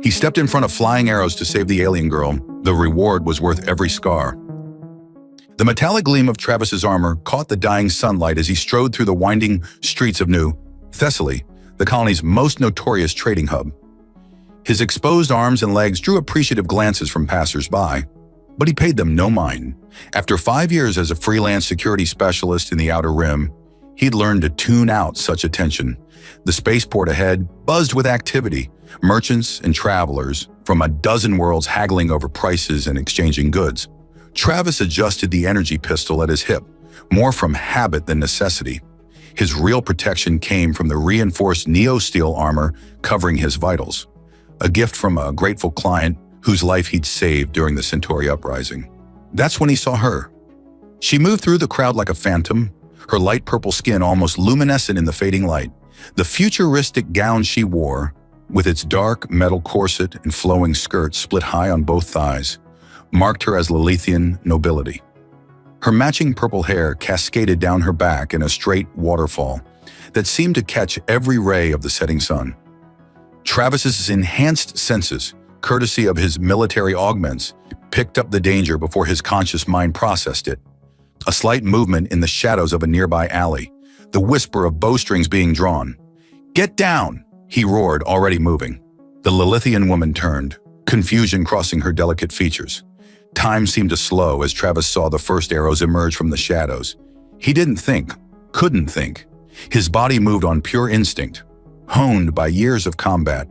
He stepped in front of flying arrows to save the alien girl. The reward was worth every scar. The metallic gleam of Travis's armor caught the dying sunlight as he strode through the winding streets of New Thessaly, the colony's most notorious trading hub. His exposed arms and legs drew appreciative glances from passers-by, but he paid them no mind. After 5 years as a freelance security specialist in the Outer Rim, he'd learned to tune out such attention. The spaceport ahead buzzed with activity, merchants and travelers from a dozen worlds haggling over prices and exchanging goods. Travis adjusted the energy pistol at his hip, more from habit than necessity. His real protection came from the reinforced neo-steel armor covering his vitals, a gift from a grateful client whose life he'd saved during the Centauri uprising. That's when he saw her. She moved through the crowd like a phantom, her light purple skin almost luminescent in the fading light. The futuristic gown she wore, with its dark metal corset and flowing skirt split high on both thighs, marked her as Lilithian nobility. Her matching purple hair cascaded down her back in a straight waterfall that seemed to catch every ray of the setting sun. Travis's enhanced senses, courtesy of his military augments, picked up the danger before his conscious mind processed it. A slight movement in the shadows of a nearby alley, the whisper of bowstrings being drawn. "Get down!" he roared, already moving. The Lilithian woman turned, confusion crossing her delicate features. Time seemed to slow as Travis saw the first arrows emerge from the shadows. He didn't think, couldn't think. His body moved on pure instinct, honed by years of combat.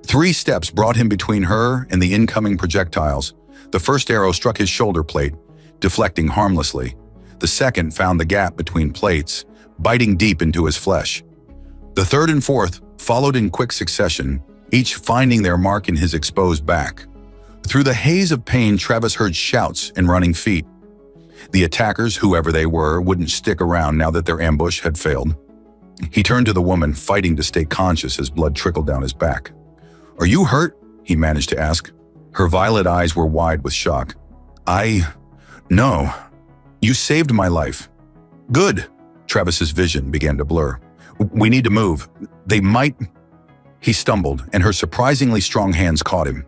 3 steps brought him between her and the incoming projectiles. The first arrow struck his shoulder plate, deflecting harmlessly. The second found the gap between plates, biting deep into his flesh. The third and fourth followed in quick succession, each finding their mark in his exposed back. Through the haze of pain, Travis heard shouts and running feet. The attackers, whoever they were, wouldn't stick around now that their ambush had failed. He turned to the woman, fighting to stay conscious as blood trickled down his back. "Are you hurt?" he managed to ask. Her violet eyes were wide with shock. No. You saved my life." "Good." Travis's vision began to blur. "We need to move. They might—" He stumbled, and her surprisingly strong hands caught him.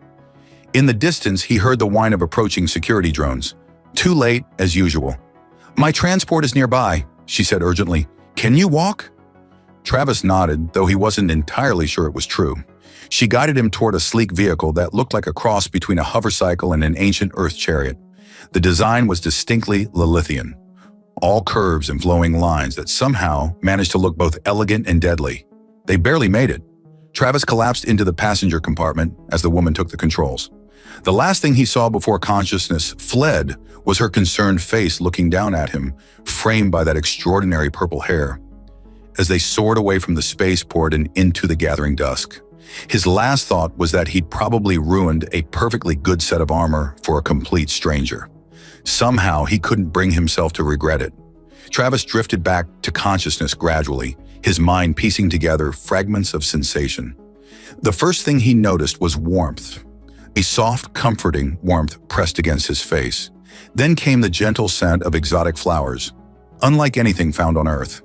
In the distance, he heard the whine of approaching security drones. Too late, as usual. "My transport is nearby," she said urgently. "Can you walk?" Travis nodded, though he wasn't entirely sure it was true. She guided him toward a sleek vehicle that looked like a cross between a hovercycle and an ancient Earth chariot. The design was distinctly Lilithian, all curves and flowing lines that somehow managed to look both elegant and deadly. They barely made it. Travis collapsed into the passenger compartment as the woman took the controls. The last thing he saw before consciousness fled was her concerned face looking down at him, framed by that extraordinary purple hair. As they soared away from the spaceport and into the gathering dusk, his last thought was that he'd probably ruined a perfectly good set of armor for a complete stranger. Somehow, he couldn't bring himself to regret it. Travis drifted back to consciousness gradually, his mind piecing together fragments of sensation. The first thing he noticed was warmth, a soft, comforting warmth pressed against his face. Then came the gentle scent of exotic flowers, unlike anything found on Earth.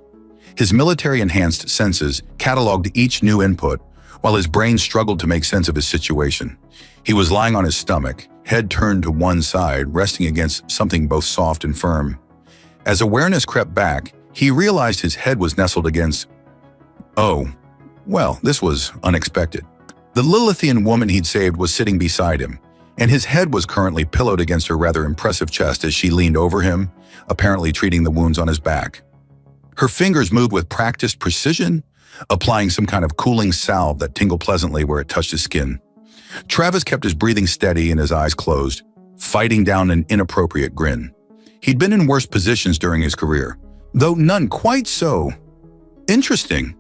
His military-enhanced senses cataloged each new input, while his brain struggled to make sense of his situation. He was lying on his stomach, head turned to one side, resting against something both soft and firm. As awareness crept back, he realized his head was nestled against— Oh, well, this was unexpected. The Lilithian woman he'd saved was sitting beside him, and his head was currently pillowed against her rather impressive chest as she leaned over him, apparently treating the wounds on his back. Her fingers moved with practiced precision, applying some kind of cooling salve that tingled pleasantly where it touched his skin. Travis kept his breathing steady and his eyes closed, fighting down an inappropriate grin. He'd been in worse positions during his career, though none quite so. "Interesting.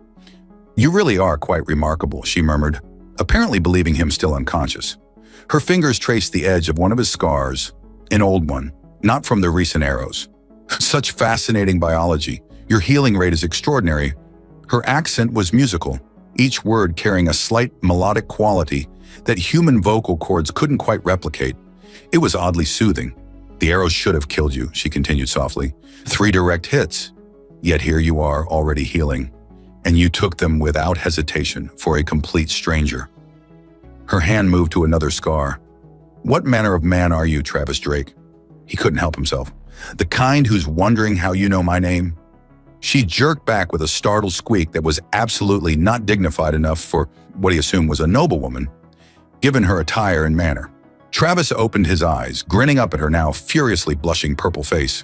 You really are quite remarkable," she murmured, apparently believing him still unconscious. Her fingers traced the edge of one of his scars, an old one, not from the recent arrows. "Such fascinating biology. Your healing rate is extraordinary." Her accent was musical, each word carrying a slight melodic quality that human vocal cords couldn't quite replicate. It was oddly soothing. "The arrows should have killed you," she continued softly. 3 direct hits. Yet here you are, already healing. And you took them without hesitation for a complete stranger. Her hand moved to another scar. What manner of man are you, Travis Drake? He couldn't help himself. The kind who's wondering how you know my name? She jerked back with a startled squeak that was absolutely not dignified enough for what he assumed was a noblewoman, given her attire and manner. Travis opened his eyes, grinning up at her now furiously blushing purple face.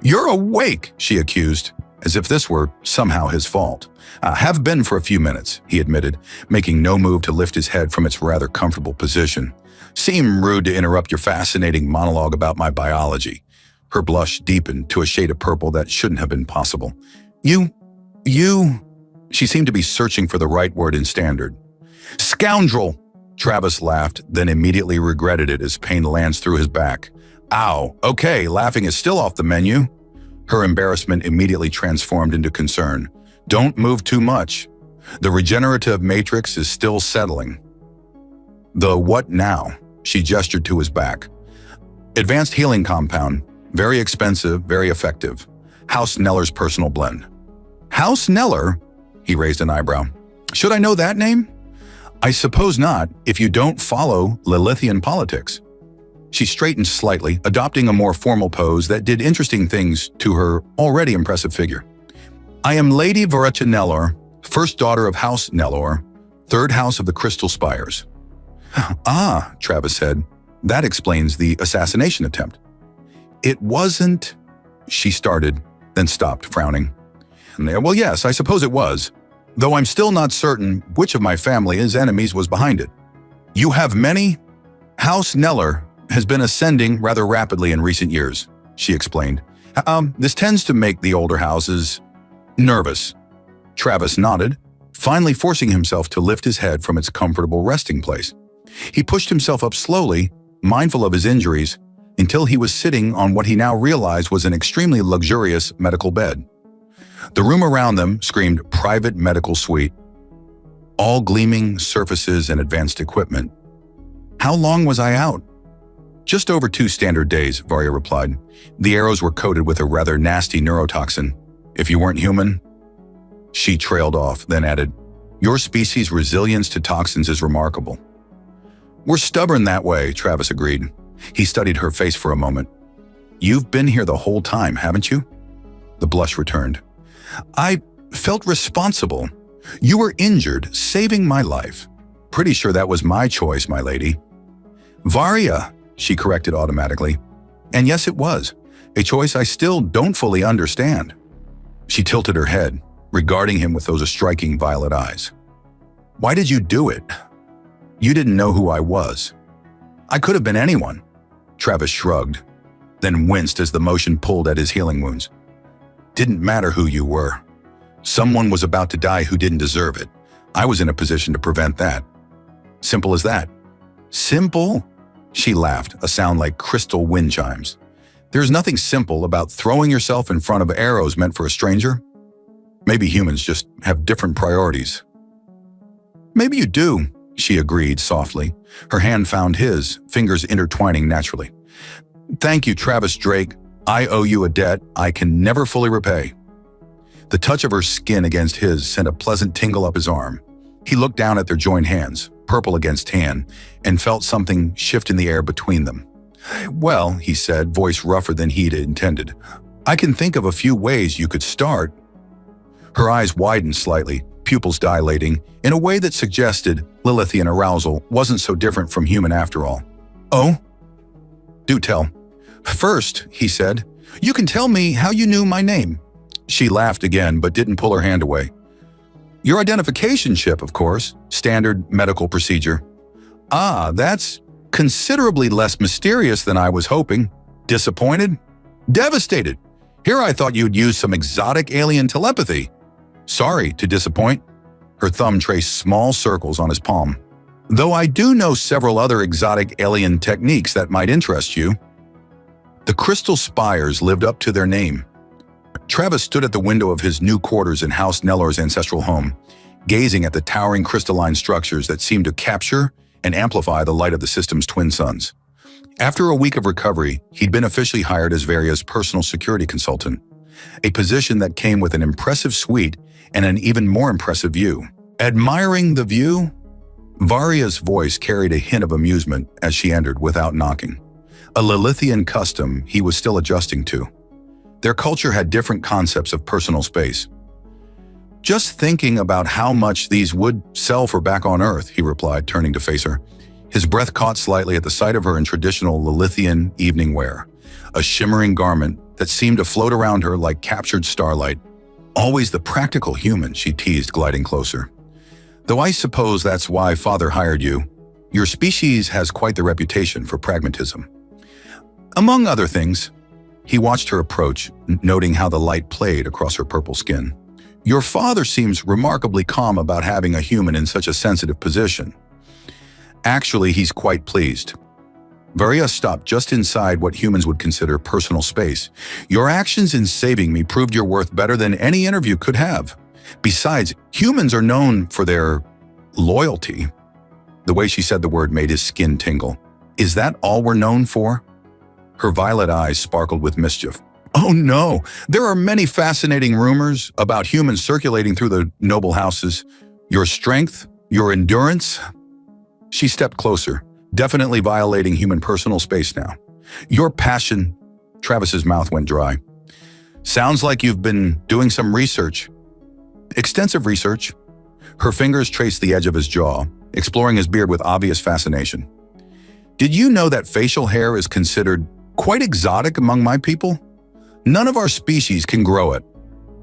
"You're awake," she accused, as if this were somehow his fault. "Have been for a few minutes," he admitted, making no move to lift his head from its rather comfortable position. "Seem rude to interrupt your fascinating monologue about my biology." Her blush deepened to a shade of purple that shouldn't have been possible. You... She seemed to be searching for the right word in standard. "Scoundrel!" Travis laughed, then immediately regretted it as pain lanced through his back. "Ow, okay, laughing is still off the menu." Her embarrassment immediately transformed into concern. "Don't move too much. The regenerative matrix is still settling." "The what now?" She gestured to his back. "Advanced healing compound. Very expensive, very effective. House Neller's personal blend." "House Neller?" He raised an eyebrow. "Should I know that name?" "I suppose not, if you don't follow Lilithian politics." She straightened slightly, adopting a more formal pose that did interesting things to her already impressive figure. "I am Lady Verecha Nellor, first daughter of House Nellor, third house of the Crystal Spires." "Ah," Travis said, "that explains the assassination attempt." "It wasn't..." she started, then stopped, frowning. "Well, yes, I suppose it was, though I'm still not certain which of my family's enemies was behind it." "You have many?" "House Neller has been ascending rather rapidly in recent years," she explained. This tends to make the older houses nervous." Travis nodded, finally forcing himself to lift his head from its comfortable resting place. He pushed himself up slowly, mindful of his injuries, until he was sitting on what he now realized was an extremely luxurious medical bed. The room around them screamed private medical suite, all gleaming surfaces and advanced equipment. "How long was I out?" "Just over 2 standard days," Varya replied. "The arrows were coated with a rather nasty neurotoxin. If you weren't human..." She trailed off, then added, "Your species' resilience to toxins is remarkable." "We're stubborn that way," Travis agreed. He studied her face for a moment. "You've been here the whole time, haven't you?" The blush returned. "I felt responsible. You were injured, saving my life. Pretty sure that was my choice, my lady." "Varya," she corrected automatically. "And yes, it was. A choice I still don't fully understand." She tilted her head, regarding him with those striking violet eyes. "Why did you do it? You didn't know who I was." "I could have been anyone." Travis shrugged, then winced as the motion pulled at his healing wounds. "Didn't matter who you were. Someone was about to die who didn't deserve it. I was in a position to prevent that. Simple as that." "Simple?" She laughed, a sound like crystal wind chimes. "There's nothing simple about throwing yourself in front of arrows meant for a stranger. Maybe humans just have different priorities." "Maybe you do," she agreed softly. Her hand found his, fingers intertwining naturally. "Thank you, Travis Drake. I owe you a debt I can never fully repay." The touch of her skin against his sent a pleasant tingle up his arm. He looked down at their joined hands, purple against tan, and felt something shift in the air between them. "Well," he said, voice rougher than he'd intended, "I can think of a few ways you could start." Her eyes widened slightly, pupils dilating, in a way that suggested Lilithian arousal wasn't so different from human after all. "Oh? Do tell." "First," he said, "you can tell me how you knew my name." She laughed again, but didn't pull her hand away. "Your identification chip, of course. Standard medical procedure." "Ah, that's considerably less mysterious than I was hoping." "Disappointed?" "Devastated. Here I thought you'd use some exotic alien telepathy." "Sorry to disappoint." Her thumb traced small circles on his palm. "Though I do know several other exotic alien techniques that might interest you." The Crystal Spires lived up to their name. Travis stood at the window of his new quarters in House Nellor's ancestral home, gazing at the towering crystalline structures that seemed to capture and amplify the light of the system's twin suns. After a week of recovery, he'd been officially hired as Varia's personal security consultant, a position that came with an impressive suite and an even more impressive view. Admiring the view? Varia's voice carried a hint of amusement as she entered without knocking. A Lilithian custom he was still adjusting to. Their culture had different concepts of personal space. "Just thinking about how much these would sell for back on Earth," he replied, turning to face her. His breath caught slightly at the sight of her in traditional Lilithian evening wear, a shimmering garment that seemed to float around her like captured starlight. "Always the practical human," she teased, gliding closer. "Though I suppose that's why Father hired you. Your species has quite the reputation for pragmatism." Among other things, he watched her approach, noting how the light played across her purple skin. "Your father seems remarkably calm about having a human in such a sensitive position. Actually, he's quite pleased." Varia stopped just inside what humans would consider personal space. "Your actions in saving me proved your worth better than any interview could have. Besides, humans are known for their loyalty." The way she said the word made his skin tingle. "Is that all we're known for?" Her violet eyes sparkled with mischief. "Oh no, there are many fascinating rumors about humans circulating through the noble houses. Your strength, your endurance." She stepped closer, definitely violating human personal space now. "Your passion." Travis's mouth went dry. "Sounds like you've been doing some research." "Extensive research." Her fingers traced the edge of his jaw, exploring his beard with obvious fascination. "Did you know that facial hair is considered quite exotic among my people? None of our species can grow it."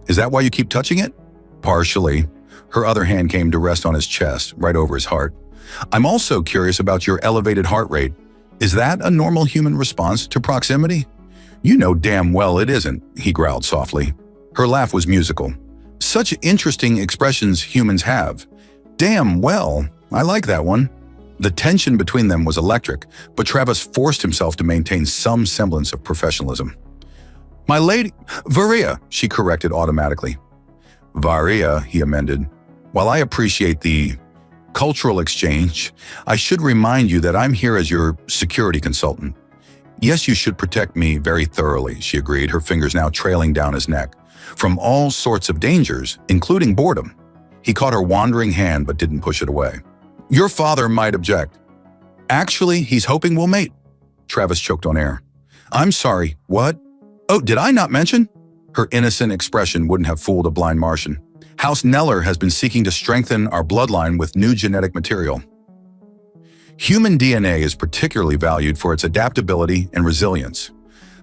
"Is that why you keep touching it?" "Partially." Her other hand came to rest on his chest, right over his heart. "I'm also curious about your elevated heart rate. Is that a normal human response to proximity?" "You know damn well it isn't," he growled softly. Her laugh was musical. "Such interesting expressions humans have." "Damn well, I like that one." The tension between them was electric, but Travis forced himself to maintain some semblance of professionalism. "My lady—" "Varia," she corrected automatically. "Varia," he amended. "While I appreciate the cultural exchange, I should remind you that I'm here as your security consultant." "Yes, you should protect me very thoroughly," she agreed, her fingers now trailing down his neck. "From all sorts of dangers, including boredom." He caught her wandering hand but didn't push it away. "Your father might object." "Actually, he's hoping we'll mate." Travis choked on air. "I'm sorry, what? Oh, did I not mention?" Her innocent expression wouldn't have fooled a blind Martian. "House Neller has been seeking to strengthen our bloodline with new genetic material. Human DNA is particularly valued for its adaptability and resilience.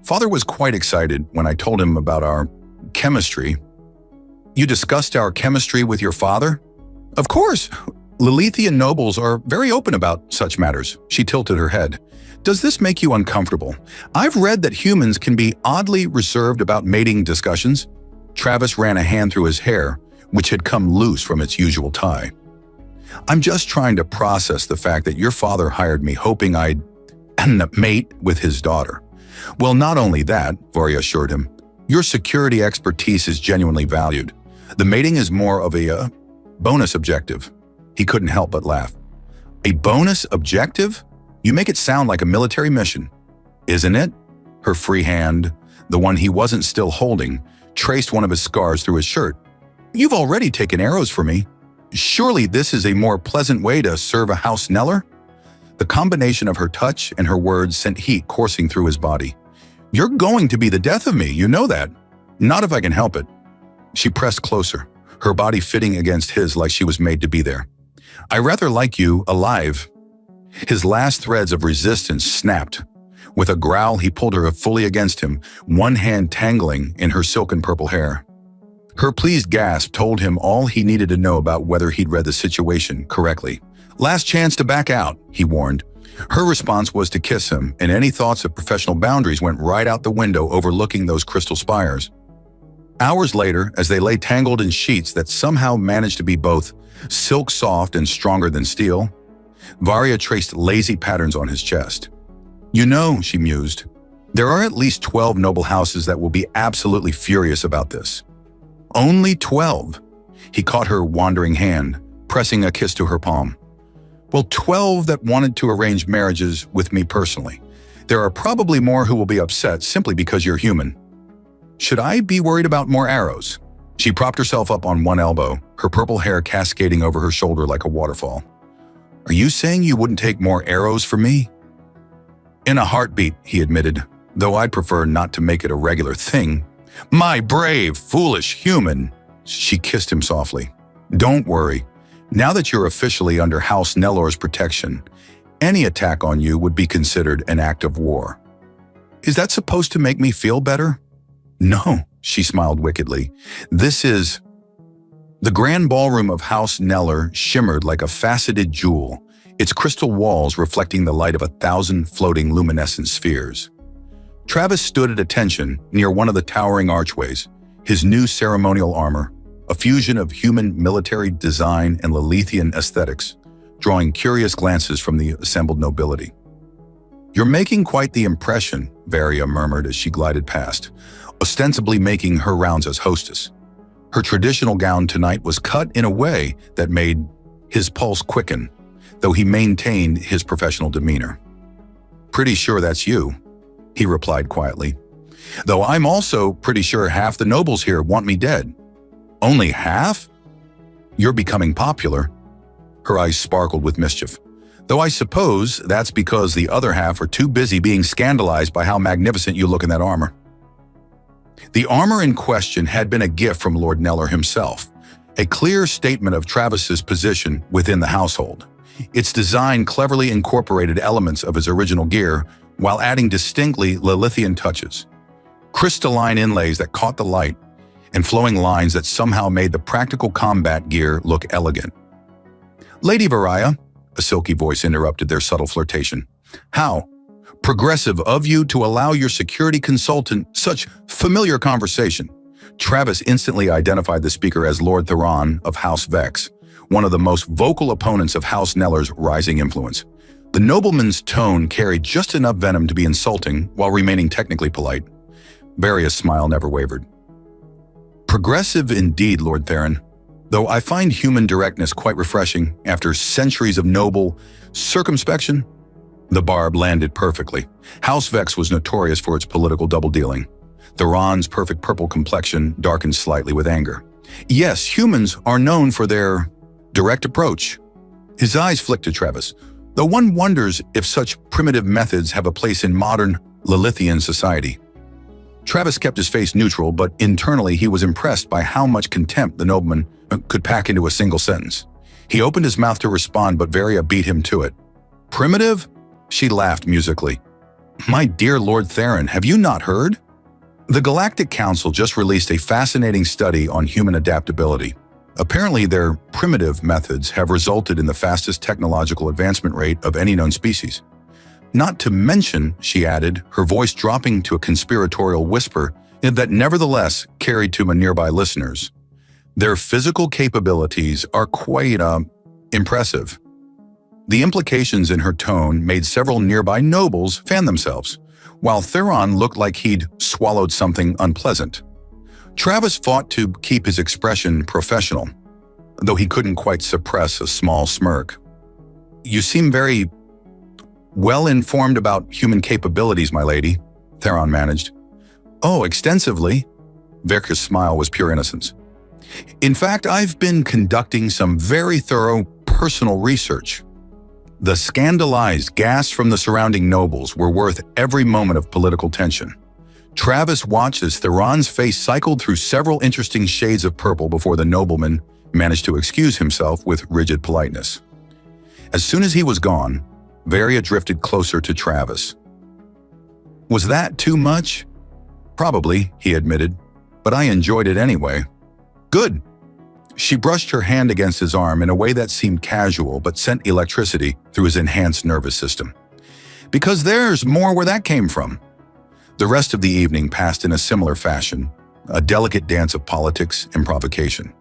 Father was quite excited when I told him about our chemistry." "You discussed our chemistry with your father?" "Of course. Lilithian nobles are very open about such matters." She tilted her head. "Does this make you uncomfortable? I've read that humans can be oddly reserved about mating discussions." Travis ran a hand through his hair, which had come loose from its usual tie. "I'm just trying to process the fact that your father hired me hoping I'd mate with his daughter." "Well, not only that," Varia assured him. "Your security expertise is genuinely valued. The mating is more of a bonus objective." He couldn't help but laugh. "A bonus objective? You make it sound like a military mission." "Isn't it?" Her free hand, the one he wasn't still holding, traced one of his scars through his shirt. "You've already taken arrows for me. Surely this is a more pleasant way to serve a House Neller?" The combination of her touch and her words sent heat coursing through his body. "You're going to be the death of me, you know that." "Not if I can help it." She pressed closer, her body fitting against his like she was made to be there. "I rather like you alive." His last threads of resistance snapped. With a growl, he pulled her fully against him, one hand tangling in her silken purple hair. Her pleased gasp told him all he needed to know about whether he'd read the situation correctly. "Last chance to back out," he warned. Her response was to kiss him, and any thoughts of professional boundaries went right out the window overlooking those crystal spires. Hours later, as they lay tangled in sheets that somehow managed to be both silk soft and stronger than steel, Varia traced lazy patterns on his chest. "You know," she mused, "there are at least 12 noble houses that will be absolutely furious about this." "Only 12? He caught her wandering hand, pressing a kiss to her palm. "Well, 12 that wanted to arrange marriages with me personally. There are probably more who will be upset simply because you're human." "Should I be worried about more arrows?" She propped herself up on one elbow, her purple hair cascading over her shoulder like a waterfall. Are you saying you wouldn't take more arrows for me? In a heartbeat, he admitted, though I'd prefer not to make it a regular thing. My brave, foolish human, she kissed him softly. Don't worry. Now that you're officially under House Nellor's protection, any attack on you would be considered an act of war. Is that supposed to make me feel better? No, she smiled wickedly. This is... The grand ballroom of House Nellor shimmered like a faceted jewel, its crystal walls reflecting the light of 1,000 floating luminescent spheres. Travis stood at attention near one of the towering archways, his new ceremonial armor, a fusion of human military design and Lilithian aesthetics, drawing curious glances from the assembled nobility. You're making quite the impression, Varia murmured as she glided past, ostensibly making her rounds as hostess. Her traditional gown tonight was cut in a way that made his pulse quicken, though he maintained his professional demeanor. Pretty sure that's you, he replied quietly. Though I'm also pretty sure half the nobles here want me dead. Only half? You're becoming popular. Her eyes sparkled with mischief. Though I suppose that's because the other half are too busy being scandalized by how magnificent you look in that armor. The armor in question had been a gift from Lord Nellor himself, a clear statement of Travis's position within the household. Its design cleverly incorporated elements of his original gear while adding distinctly Lilithian touches. Crystalline inlays that caught the light and flowing lines that somehow made the practical combat gear look elegant. Lady Varia, a silky voice interrupted their subtle flirtation. How progressive of you to allow your security consultant such familiar conversation. Travis instantly identified the speaker as Lord Theron of House Vex, one of the most vocal opponents of House Nellor's rising influence. The nobleman's tone carried just enough venom to be insulting while remaining technically polite. Varia's smile never wavered. Progressive indeed, Lord Theron, though I find human directness quite refreshing after centuries of noble circumspection. The barb landed perfectly. House Vex was notorious for its political double-dealing. Theron's perfect purple complexion darkened slightly with anger. Yes, humans are known for their direct approach. His eyes flicked to Travis, though one wonders if such primitive methods have a place in modern Lilithian society. Travis kept his face neutral, but internally he was impressed by how much contempt the nobleman could pack into a single sentence. He opened his mouth to respond, but Varia beat him to it. Primitive? She laughed musically. My dear Lord Theron, have you not heard? The Galactic Council just released a fascinating study on human adaptability. Apparently, their primitive methods have resulted in the fastest technological advancement rate of any known species. Not to mention, she added, her voice dropping to a conspiratorial whisper that nevertheless carried to nearby listeners. Their physical capabilities are quite, impressive. The implications in her tone made several nearby nobles fan themselves, while Theron looked like he'd swallowed something unpleasant. Travis fought to keep his expression professional, though he couldn't quite suppress a small smirk. You seem very well-informed about human capabilities, my lady, Theron managed. Oh, extensively. Verka's smile was pure innocence. In fact, I've been conducting some very thorough personal research. The scandalized gasps from the surrounding nobles were worth every moment of political tension. Travis watched as Theron's face cycled through several interesting shades of purple before the nobleman managed to excuse himself with rigid politeness. As soon as he was gone, Varia drifted closer to Travis. Was that too much? Probably, he admitted, but I enjoyed it anyway. Good. She brushed her hand against his arm in a way that seemed casual but sent electricity through his enhanced nervous system. Because there's more where that came from. The rest of the evening passed in a similar fashion, a delicate dance of politics and provocation.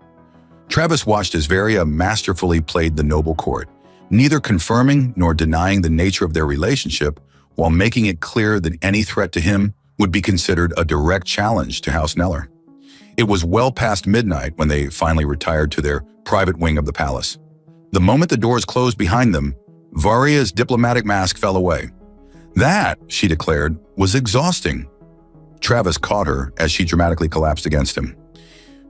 Travis watched as Varia masterfully played the noble court, neither confirming nor denying the nature of their relationship, while making it clear that any threat to him would be considered a direct challenge to House Nellor. It was well past midnight when they finally retired to their private wing of the palace. The moment the doors closed behind them, Varia's diplomatic mask fell away. That, she declared, was exhausting. Travis caught her as she dramatically collapsed against him.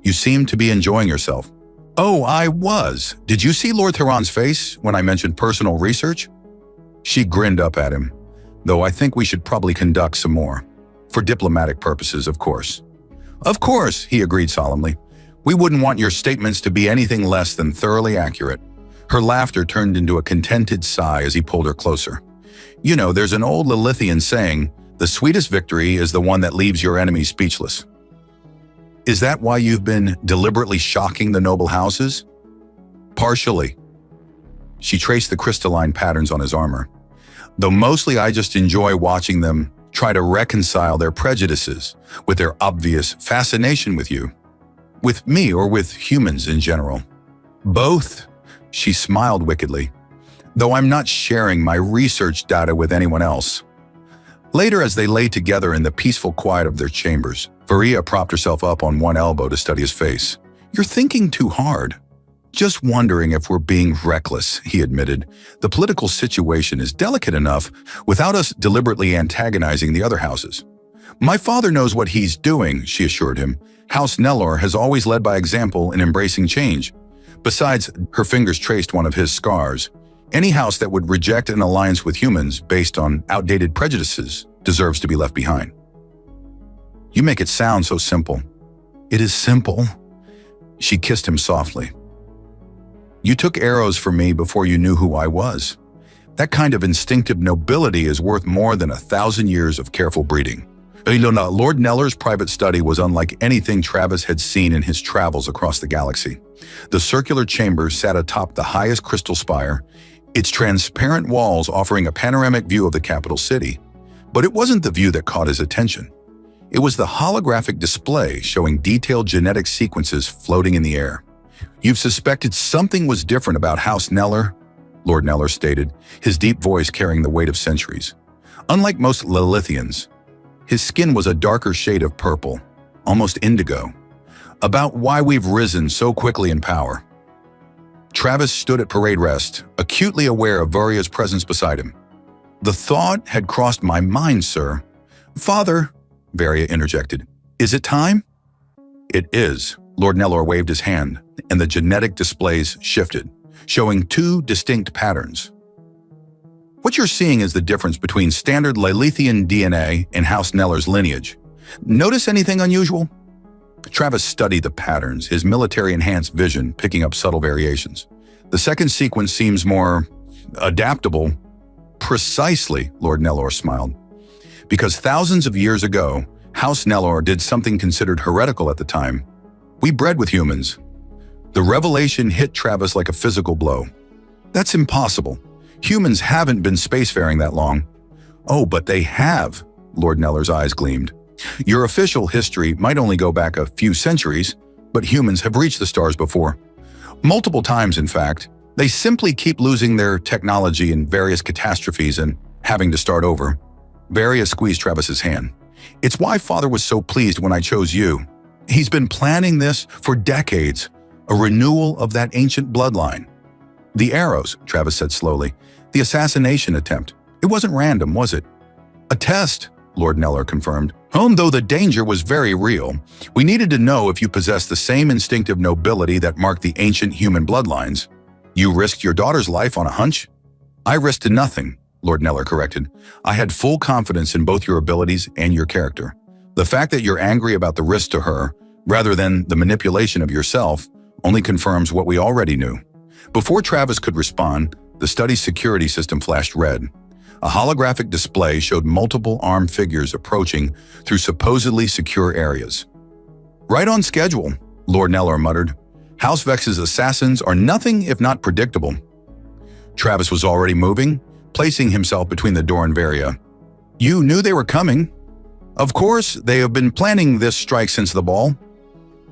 You seem to be enjoying yourself. Oh, I was. Did you see Lord Theron's face when I mentioned personal research? She grinned up at him, though I think we should probably conduct some more. For diplomatic purposes, of course. Of course, he agreed solemnly. We wouldn't want your statements to be anything less than thoroughly accurate. Her laughter turned into a contented sigh as he pulled her closer. You know, there's an old Lilithian saying, the sweetest victory is the one that leaves your enemy speechless. Is that why you've been deliberately shocking the noble houses? Partially. She traced the crystalline patterns on his armor. Though mostly I just enjoy watching them try to reconcile their prejudices with their obvious fascination with you. With me or with humans in general. Both, she smiled wickedly, though I'm not sharing my research data with anyone else. Later, as they lay together in the peaceful quiet of their chambers, Varia propped herself up on one elbow to study his face. You're thinking too hard. Just wondering if we're being reckless, he admitted. The political situation is delicate enough without us deliberately antagonizing the other houses. My father knows what he's doing, she assured him. House Nellor has always led by example in embracing change. Besides, her fingers traced one of his scars. Any house that would reject an alliance with humans based on outdated prejudices deserves to be left behind. You make it sound so simple. It is simple. She kissed him softly. You took arrows for me before you knew who I was. That kind of instinctive nobility is worth more than 1,000 years of careful breeding. Lord Nellor's private study was unlike anything Travis had seen in his travels across the galaxy. The circular chamber sat atop the highest crystal spire, its transparent walls offering a panoramic view of the capital city. But it wasn't the view that caught his attention. It was the holographic display showing detailed genetic sequences floating in the air. You've suspected something was different about House Nellor, Lord Nellor stated, his deep voice carrying the weight of centuries. Unlike most Lilithians, his skin was a darker shade of purple, almost indigo. About why we've risen so quickly in power. Travis stood at parade rest, acutely aware of Varia's presence beside him. The thought had crossed my mind, sir. Father, Varia interjected, is it time? It is. Lord Nellor waved his hand, and the genetic displays shifted, showing two distinct patterns. What you're seeing is the difference between standard Lilithian DNA and House Nellor's lineage. Notice anything unusual? Travis studied the patterns, his military-enhanced vision picking up subtle variations. The second sequence seems more adaptable. Precisely, Lord Nellor smiled. Because thousands of years ago, House Nellor did something considered heretical at the time. We bred with humans. The revelation hit Travis like a physical blow. That's impossible. Humans haven't been spacefaring that long. Oh, but they have, Lord Nellor's eyes gleamed. Your official history might only go back a few centuries, but humans have reached the stars before. Multiple times, in fact. They simply keep losing their technology in various catastrophes and having to start over. Varia squeezed Travis's hand. It's why Father was so pleased when I chose you. He's been planning this for decades, a renewal of that ancient bloodline. The arrows, Travis said slowly. The assassination attempt. It wasn't random, was it? A test, Lord Nellor confirmed. Though the danger was very real, we needed to know if you possessed the same instinctive nobility that marked the ancient human bloodlines. You risked your daughter's life on a hunch? I risked nothing, Lord Nellor corrected. I had full confidence in both your abilities and your character. The fact that you're angry about the risk to her, rather than the manipulation of yourself, only confirms what we already knew. Before Travis could respond, the study's security system flashed red. A holographic display showed multiple armed figures approaching through supposedly secure areas. Right on schedule, Lord Nellor muttered. House Vex's assassins are nothing if not predictable. Travis was already moving, placing himself between the door and Varia. You knew they were coming. Of course, they have been planning this strike since the ball.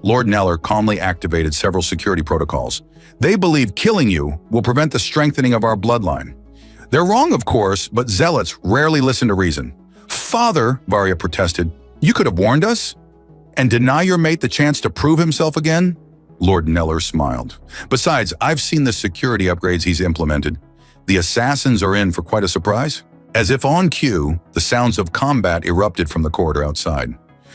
Lord Nellor calmly activated several security protocols. They believe killing you will prevent the strengthening of our bloodline. They're wrong, of course, but zealots rarely listen to reason. Father, Varia protested, you could have warned us? And deny your mate the chance to prove himself again? Lord Nellor smiled. Besides, I've seen the security upgrades he's implemented. The assassins are in for quite a surprise. As if on cue, the sounds of combat erupted from the corridor outside.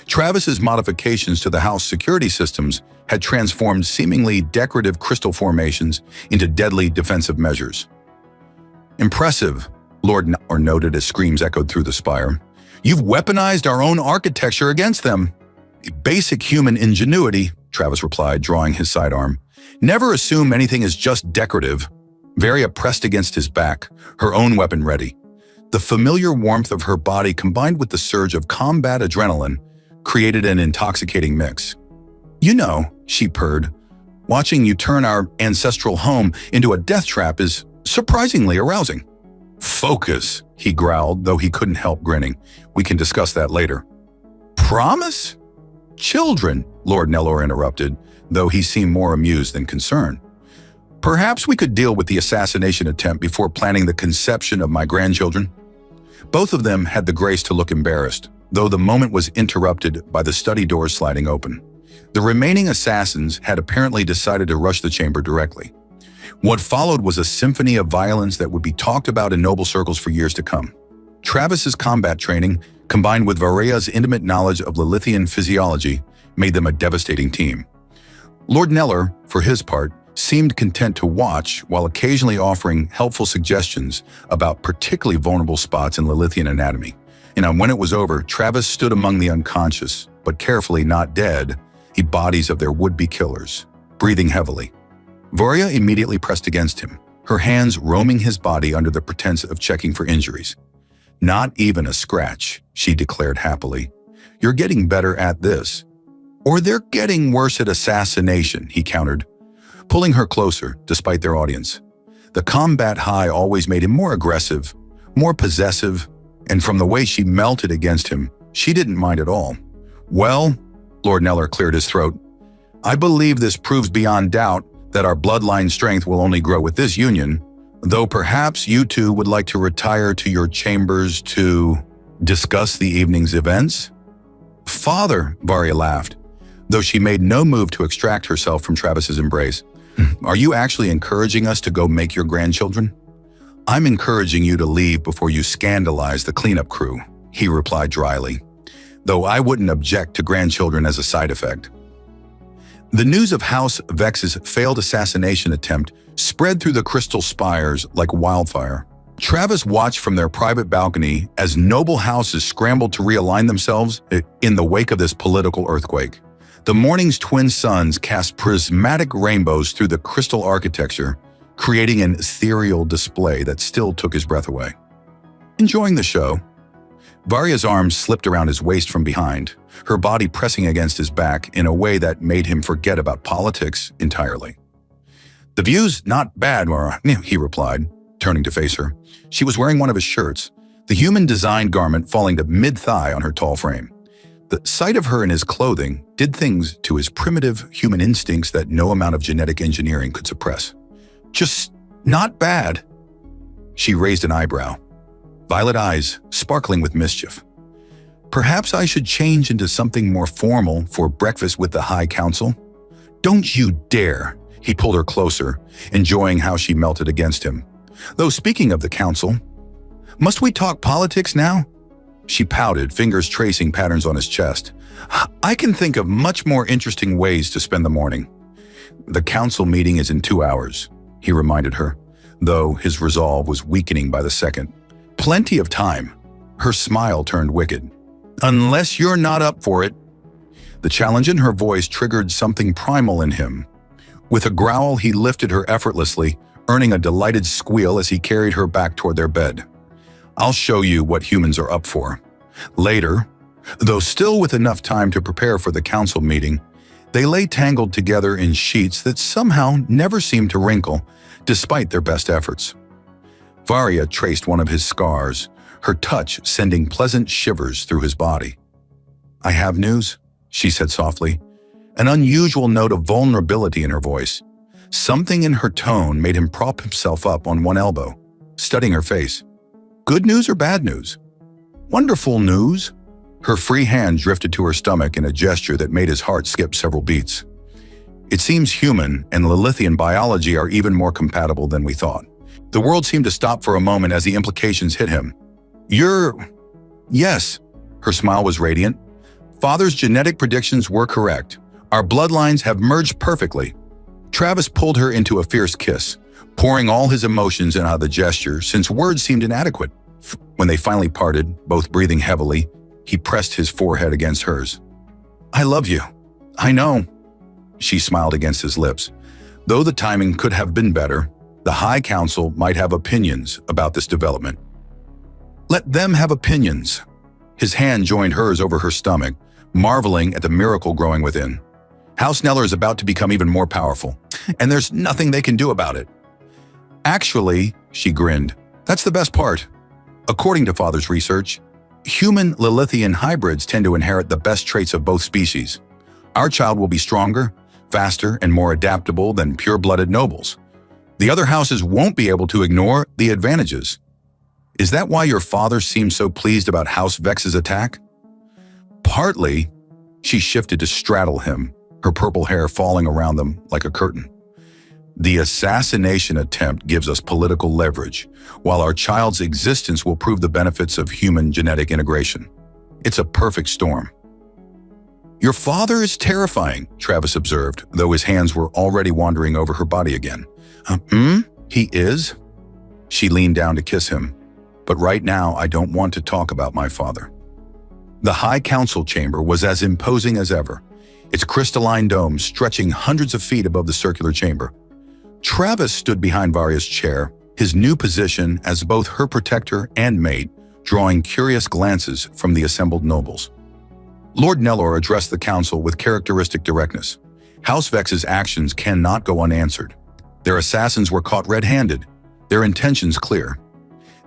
Travis's modifications to the house security systems had transformed seemingly decorative crystal formations into deadly defensive measures. "Impressive," Lord Neller noted as screams echoed through the spire. "You've weaponized our own architecture against them." "Basic human ingenuity," Travis replied, drawing his sidearm. "Never assume anything is just decorative." Varia pressed against his back, her own weapon ready. The familiar warmth of her body combined with the surge of combat adrenaline created an intoxicating mix. "You know," she purred, "watching you turn our ancestral home into a death trap is surprisingly arousing." "Focus," he growled, though he couldn't help grinning. "We can discuss that later." "Promise?" "Children," Lord Neller interrupted, though he seemed more amused than concerned. "Perhaps we could deal with the assassination attempt before planning the conception of my grandchildren." Both of them had the grace to look embarrassed, though the moment was interrupted by the study doors sliding open. The remaining assassins had apparently decided to rush the chamber directly. What followed was a symphony of violence that would be talked about in noble circles for years to come. Travis's combat training, combined with Varia's intimate knowledge of Lilithian physiology, made them a devastating team. Lord Neller, for his part, seemed content to watch while occasionally offering helpful suggestions about particularly vulnerable spots in Lilithian anatomy. When it was over, Travis stood among the unconscious, but carefully not dead, bodies of their would-be killers, breathing heavily. Varia immediately pressed against him, her hands roaming his body under the pretense of checking for injuries. "Not even a scratch," she declared happily. "You're getting better at this." "Or they're getting worse at assassination," he countered, pulling her closer despite their audience. The combat high always made him more aggressive, more possessive, and from the way she melted against him, she didn't mind at all. "Well," Lord Neller cleared his throat, "I believe this proves beyond doubt that our bloodline strength will only grow with this union, though perhaps you two would like to retire to your chambers to discuss the evening's events?" "Father," Varia laughed, though she made no move to extract herself from Travis's embrace. "Are you actually encouraging us to go make your grandchildren?" "I'm encouraging you to leave before you scandalize the cleanup crew," he replied dryly, though I wouldn't object to grandchildren as a side effect. The news of House Vex's failed assassination attempt spread through the crystal spires like wildfire. Travis watched from their private balcony as noble houses scrambled to realign themselves in the wake of this political earthquake. The morning's twin suns cast prismatic rainbows through the crystal architecture, creating an ethereal display that still took his breath away. Enjoying the show, Varia's arms slipped around his waist from behind, her body pressing against his back in a way that made him forget about politics entirely. "The view's not bad, Mara," he replied, turning to face her. She was wearing one of his shirts, the human-designed garment falling to mid-thigh on her tall frame. The sight of her in his clothing did things to his primitive human instincts that no amount of genetic engineering could suppress. "Just not bad." She raised an eyebrow, violet eyes sparkling with mischief. "Perhaps I should change into something more formal for breakfast with the High Council?" "Don't you dare!" He pulled her closer, enjoying how she melted against him. "Though speaking of the council, must we talk politics now?" She pouted, fingers tracing patterns on his chest. "I can think of much more interesting ways to spend the morning." "The council meeting is in 2 hours," he reminded her, though his resolve was weakening by the second. "Plenty of time." Her smile turned wicked. "Unless you're not up for it." The challenge in her voice triggered something primal in him. With a growl, he lifted her effortlessly, earning a delighted squeal as he carried her back toward their bed. "I'll show you what humans are up for." Later, though still with enough time to prepare for the council meeting, they lay tangled together in sheets that somehow never seemed to wrinkle, despite their best efforts. Varia traced one of his scars, her touch sending pleasant shivers through his body. "I have news," she said softly, an unusual note of vulnerability in her voice. Something in her tone made him prop himself up on one elbow, studying her face. "Good news or bad news?" "Wonderful news." Her free hand drifted to her stomach in a gesture that made his heart skip several beats. "It seems human and Lilithian biology are even more compatible than we thought." The world seemed to stop for a moment as the implications hit him. "You're..." "Yes." Her smile was radiant. Father's genetic predictions were correct. Our bloodlines have merged perfectly. Travis pulled her into a fierce kiss, pouring all his emotions into the gesture since words seemed inadequate. When they finally parted, both breathing heavily, he pressed his forehead against hers. "I love you. I know." She smiled against his lips. Though the timing could have been better, the High Council might have opinions about this development. Let them have opinions. His hand joined hers over her stomach, marveling at the miracle growing within. House Neller is about to become even more powerful, and there's nothing they can do about it. Actually, she grinned, that's the best part. According to Father's research, human Lilithian hybrids tend to inherit the best traits of both species. Our child will be stronger, faster, and more adaptable than pure-blooded nobles. The other houses won't be able to ignore the advantages. Is that why your father seemed so pleased about House Vex's attack? Partly. She shifted to straddle him, her purple hair falling around them like a curtain. The assassination attempt gives us political leverage, while our child's existence will prove the benefits of human genetic integration. It's a perfect storm. Your father is terrifying, Travis observed, though his hands were already wandering over her body again. He is? She leaned down to kiss him. But right now, I don't want to talk about my father. The High Council chamber was as imposing as ever, its crystalline dome stretching hundreds of feet above the circular chamber. Travis stood behind Varia's chair, his new position as both her protector and mate, drawing curious glances from the assembled nobles. Lord Nellor addressed the council with characteristic directness. House Vex's actions cannot go unanswered. Their assassins were caught red-handed, their intentions clear.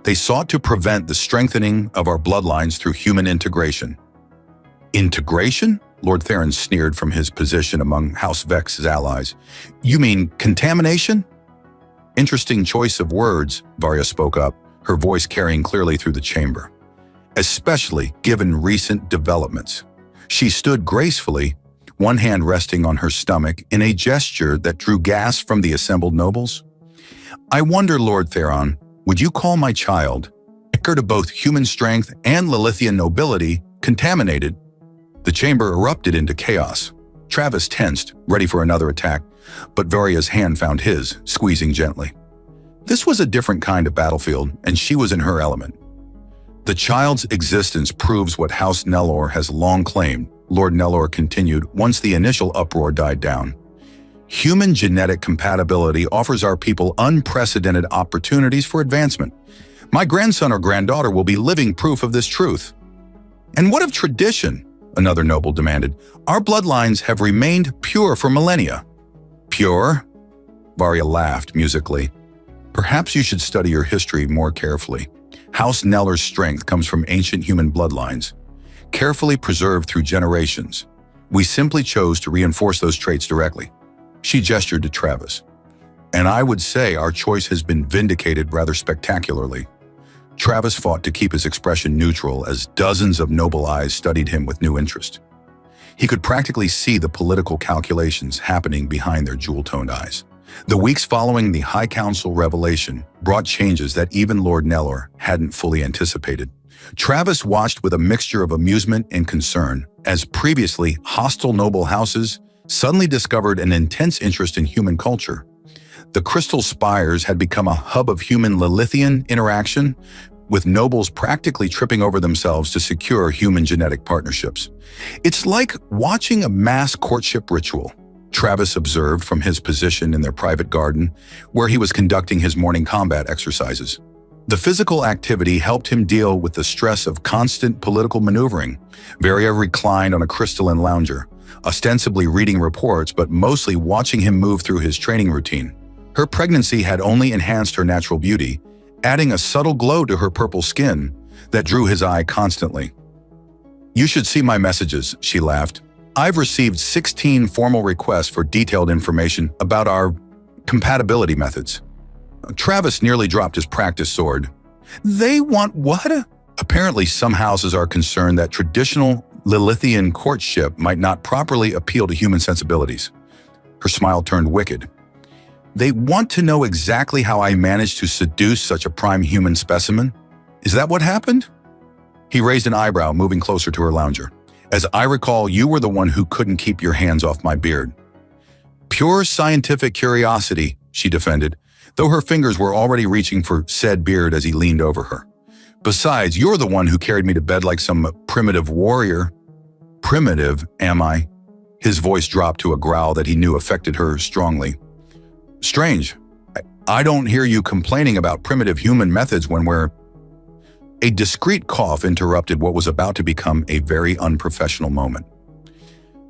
They sought to prevent the strengthening of our bloodlines through human integration. Integration? Lord Theron sneered from his position among House Vex's allies. You mean contamination? Interesting choice of words, Varia spoke up, her voice carrying clearly through the chamber. Especially given recent developments. She stood gracefully, one hand resting on her stomach in a gesture that drew gasps from the assembled nobles. I wonder, Lord Theron, would you call my child, heir to both human strength and Lilithian nobility, contaminated? The chamber erupted into chaos. Travis tensed, ready for another attack, but Varia's hand found his, squeezing gently. This was a different kind of battlefield, and she was in her element. The child's existence proves what House Nellor has long claimed, Lord Nellor continued once the initial uproar died down. Human genetic compatibility offers our people unprecedented opportunities for advancement. My grandson or granddaughter will be living proof of this truth. And what of tradition? Another noble demanded. Our bloodlines have remained pure for millennia. Pure? Varia laughed musically. Perhaps you should study your history more carefully. House Nellor's strength comes from ancient human bloodlines, carefully preserved through generations. We simply chose to reinforce those traits directly. She gestured to Travis. And I would say our choice has been vindicated rather spectacularly. Travis fought to keep his expression neutral as dozens of noble eyes studied him with new interest. He could practically see the political calculations happening behind their jewel-toned eyes. The weeks following the High Council revelation brought changes that even Lord Nellor hadn't fully anticipated. Travis watched with a mixture of amusement and concern as previously hostile noble houses suddenly discovered an intense interest in human culture. The Crystal Spires had become a hub of human Lilithian interaction, with nobles practically tripping over themselves to secure human genetic partnerships. It's like watching a mass courtship ritual, Travis observed from his position in their private garden, where he was conducting his morning combat exercises. The physical activity helped him deal with the stress of constant political maneuvering. Varia reclined on a crystalline lounger, ostensibly reading reports but mostly watching him move through his training routine. Her pregnancy had only enhanced her natural beauty, adding a subtle glow to her purple skin that drew his eye constantly. You should see my messages, she laughed. I've received 16 formal requests for detailed information about our compatibility methods. Travis nearly dropped his practice sword. They want what? Apparently, some houses are concerned that traditional Lilithian courtship might not properly appeal to human sensibilities. Her smile turned wicked. They want to know exactly how I managed to seduce such a prime human specimen? Is that what happened? He raised an eyebrow, moving closer to her lounger. As I recall, you were the one who couldn't keep your hands off my beard. Pure scientific curiosity, she defended, though her fingers were already reaching for said beard as he leaned over her. Besides, you're the one who carried me to bed like some primitive warrior. Primitive, am I? His voice dropped to a growl that he knew affected her strongly. Strange. I don't hear you complaining about primitive human methods when we're... A discreet cough interrupted what was about to become a very unprofessional moment.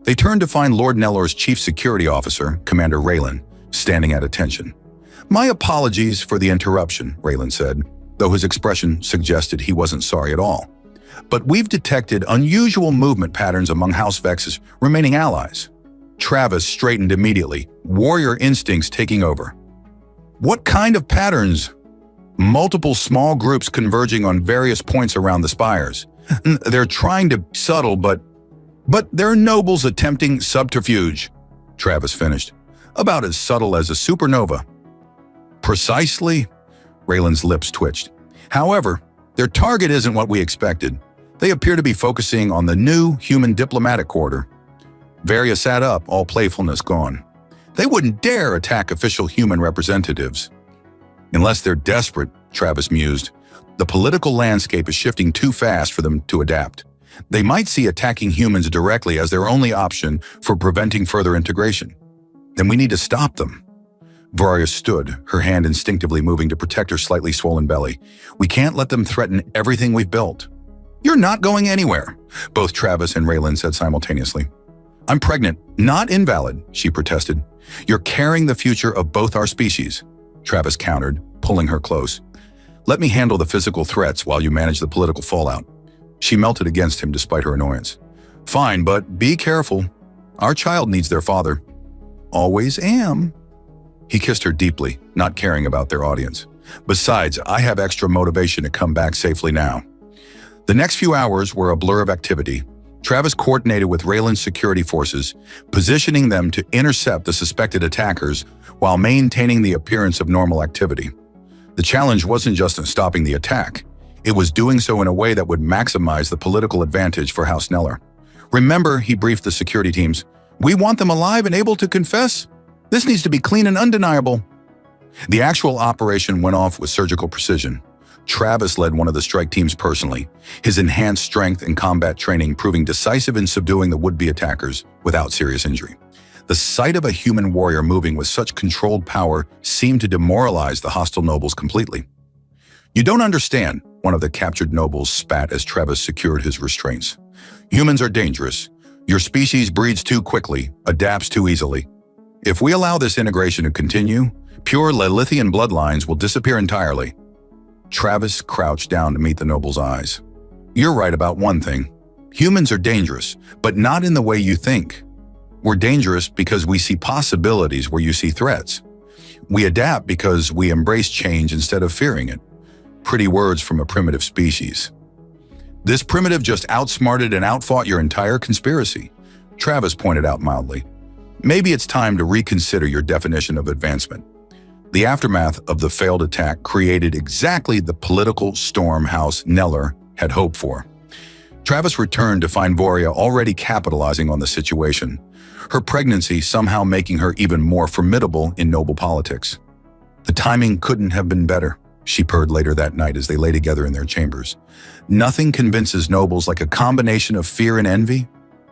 They turned to find Lord Nellor's chief security officer, Commander Raylan, standing at attention. My apologies for the interruption, Raylan said, though his expression suggested he wasn't sorry at all. But we've detected unusual movement patterns among House Vex's remaining allies. Travis straightened immediately, warrior instincts taking over. What kind of patterns? Multiple small groups converging on various points around the spires. They're trying to be subtle, but they're nobles attempting subterfuge, Travis finished. About as subtle as a supernova. Precisely? Raylan's lips twitched. However, their target isn't what we expected. They appear to be focusing on the new human diplomatic quarter. Varia sat up, all playfulness gone. They wouldn't dare attack official human representatives. Unless they're desperate, Travis mused. The political landscape is shifting too fast for them to adapt. They might see attacking humans directly as their only option for preventing further integration. Then we need to stop them. Varia stood, her hand instinctively moving to protect her slightly swollen belly. We can't let them threaten everything we've built. You're not going anywhere, both Travis and Raylan said simultaneously. I'm pregnant, not invalid, she protested. You're carrying the future of both our species, Travis countered, pulling her close. Let me handle the physical threats while you manage the political fallout. She melted against him despite her annoyance. Fine, but be careful. Our child needs their father. Always am. He kissed her deeply, not caring about their audience. Besides, I have extra motivation to come back safely now. The next few hours were a blur of activity. Travis coordinated with Raylan's security forces, positioning them to intercept the suspected attackers while maintaining the appearance of normal activity. The challenge wasn't just in stopping the attack. It was doing so in a way that would maximize the political advantage for House Neller. Remember, he briefed the security teams, we want them alive and able to confess. This needs to be clean and undeniable. The actual operation went off with surgical precision. Travis led one of the strike teams personally, his enhanced strength and combat training proving decisive in subduing the would-be attackers without serious injury. The sight of a human warrior moving with such controlled power seemed to demoralize the hostile nobles completely. You don't understand, one of the captured nobles spat as Travis secured his restraints. Humans are dangerous. Your species breeds too quickly, adapts too easily. If we allow this integration to continue, pure Lilithian bloodlines will disappear entirely. Travis crouched down to meet the noble's eyes. You're right about one thing. Humans are dangerous, but not in the way you think. We're dangerous because we see possibilities where you see threats. We adapt because we embrace change instead of fearing it. Pretty words from a primitive species. This primitive just outsmarted and outfought your entire conspiracy, Travis pointed out mildly. Maybe it's time to reconsider your definition of advancement. The aftermath of the failed attack created exactly the political storm House Neller had hoped for. Travis returned to find Varia already capitalizing on the situation, her pregnancy somehow making her even more formidable in noble politics. The timing couldn't have been better, she purred later that night as they lay together in their chambers. Nothing convinces nobles like a combination of fear and envy.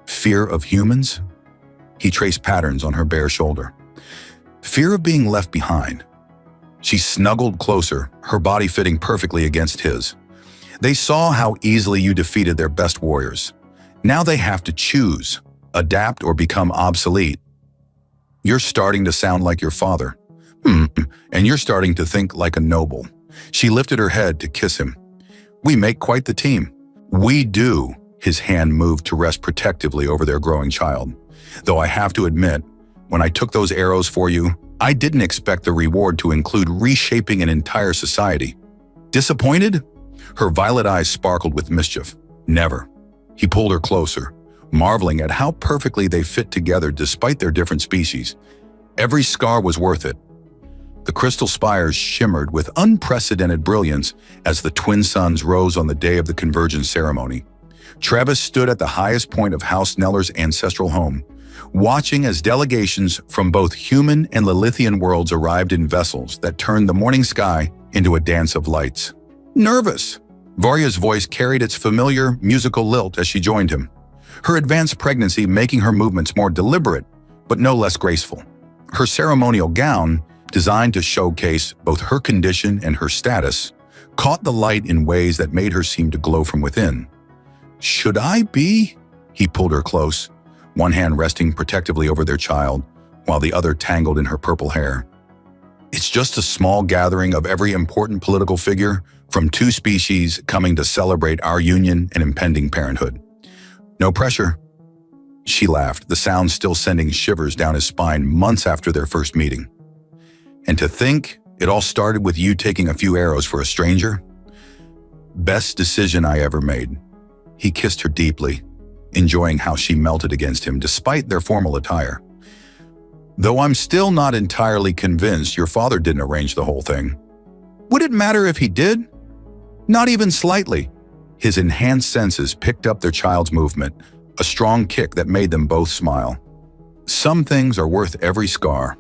Fear of humans? He traced patterns on her bare shoulder. Fear of being left behind. She snuggled closer, her body fitting perfectly against his. They saw how easily you defeated their best warriors. Now they have to choose, adapt or become obsolete. You're starting to sound like your father. And you're starting to think like a noble. She lifted her head to kiss him. We make quite the team. We do. His hand moved to rest protectively over their growing child. Though I have to admit, when I took those arrows for you, I didn't expect the reward to include reshaping an entire society. Disappointed? Her violet eyes sparkled with mischief. Never. He pulled her closer, marveling at how perfectly they fit together despite their different species. Every scar was worth it. The crystal spires shimmered with unprecedented brilliance as the twin suns rose on the day of the convergence ceremony. Travis stood at the highest point of House Neller's ancestral home, watching as delegations from both human and Lilithian worlds arrived in vessels that turned the morning sky into a dance of lights. Nervous, Varya's voice carried its familiar musical lilt as she joined him, her advanced pregnancy making her movements more deliberate, but no less graceful. Her ceremonial gown, designed to showcase both her condition and her status, caught the light in ways that made her seem to glow from within. "Should I be?" He pulled her close, one hand resting protectively over their child, while the other tangled in her purple hair. "It's just a small gathering of every important political figure from two species coming to celebrate our union and impending parenthood. No pressure." She laughed, the sound still sending shivers down his spine months after their first meeting. "And to think it all started with you taking a few arrows for a stranger? Best decision I ever made." He kissed her deeply, enjoying how she melted against him despite their formal attire. "Though I'm still not entirely convinced your father didn't arrange the whole thing." "Would it matter if he did?" "Not even slightly." His enhanced senses picked up their child's movement, a strong kick that made them both smile. Some things are worth every scar.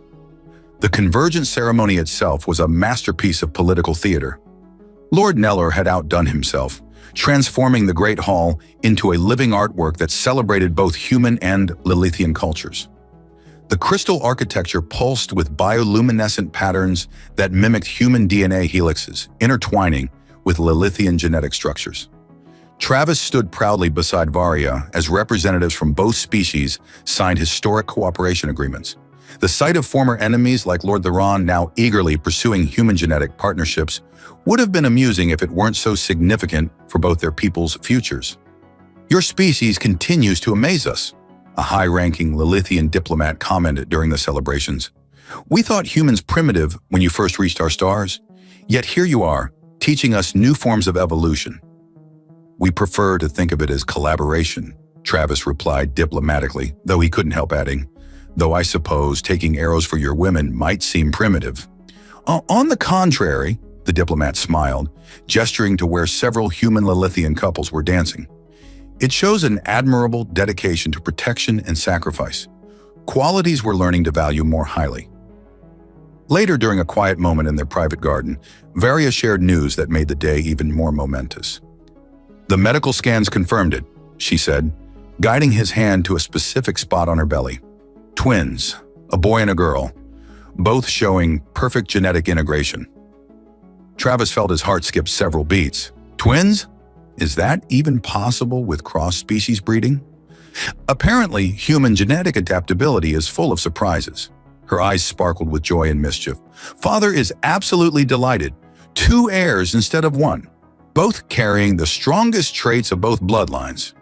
The convergence ceremony itself was a masterpiece of political theater. Lord Neller had outdone himself, transforming the Great Hall into a living artwork that celebrated both human and Lilithian cultures. The crystal architecture pulsed with bioluminescent patterns that mimicked human DNA helixes, intertwining with Lilithian genetic structures. Travis stood proudly beside Varya as representatives from both species signed historic cooperation agreements. The sight of former enemies like Lord Theron now eagerly pursuing human genetic partnerships would have been amusing if it weren't so significant for both their people's futures. "Your species continues to amaze us," a high-ranking Lilithian diplomat commented during the celebrations. "We thought humans primitive when you first reached our stars, yet here you are, teaching us new forms of evolution." "We prefer to think of it as collaboration," Travis replied diplomatically, though he couldn't help adding, "though I suppose taking arrows for your women might seem primitive." "On the contrary," the diplomat smiled, gesturing to where several human Lilithian couples were dancing. "It shows an admirable dedication to protection and sacrifice, qualities we're learning to value more highly." Later, during a quiet moment in their private garden, Varya shared news that made the day even more momentous. "The medical scans confirmed it," she said, guiding his hand to a specific spot on her belly. "Twins, a boy and a girl, both showing perfect genetic integration." Travis felt his heart skip several beats. "Twins? Is that even possible with cross-species breeding?" Apparently, human genetic adaptability is full of surprises. Her eyes sparkled with joy and mischief. "Father is absolutely delighted. 2 heirs instead of 1, both carrying the strongest traits of both bloodlines."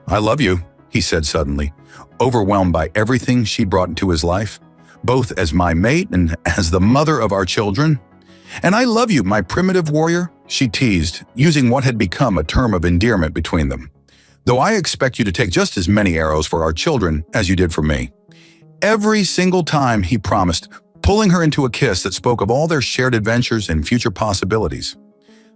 "I love you," he said suddenly, overwhelmed by everything she brought into his life, both as my mate and as the mother of our children. "And I love you, my primitive warrior," she teased, using what had become a term of endearment between them. "Though I expect you to take just as many arrows for our children as you did for me." Every single time, he promised, pulling her into a kiss that spoke of all their shared adventures and future possibilities.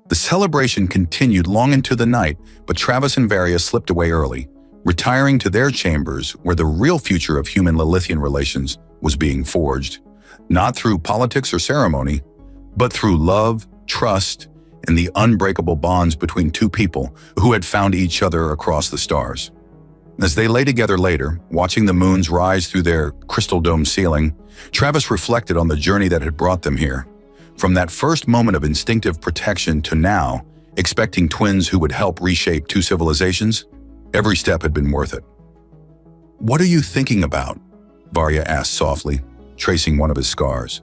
The celebration continued long into the night, but Travis and Varya slipped away early, retiring to their chambers where the real future of human-Lilithian relations was being forged, not through politics or ceremony, but through love, trust, and the unbreakable bonds between two people who had found each other across the stars. As they lay together later, watching the moons rise through their crystal dome ceiling, Travis reflected on the journey that had brought them here. From that first moment of instinctive protection to now, expecting twins who would help reshape 2 civilizations, every step had been worth it. "What are you thinking about?" Varya asked softly, tracing one of his scars,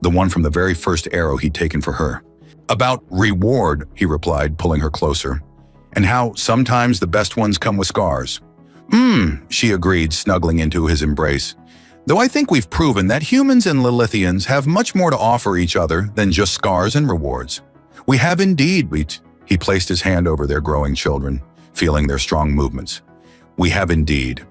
the one from the very first arrow he'd taken for her. "About reward," he replied, pulling her closer, "and how sometimes the best ones come with scars." She agreed, snuggling into his embrace. "Though I think we've proven that humans and Lilithians have much more to offer each other than just scars and rewards. We have indeed," he placed his hand over their growing children, feeling their strong movements. "We have indeed."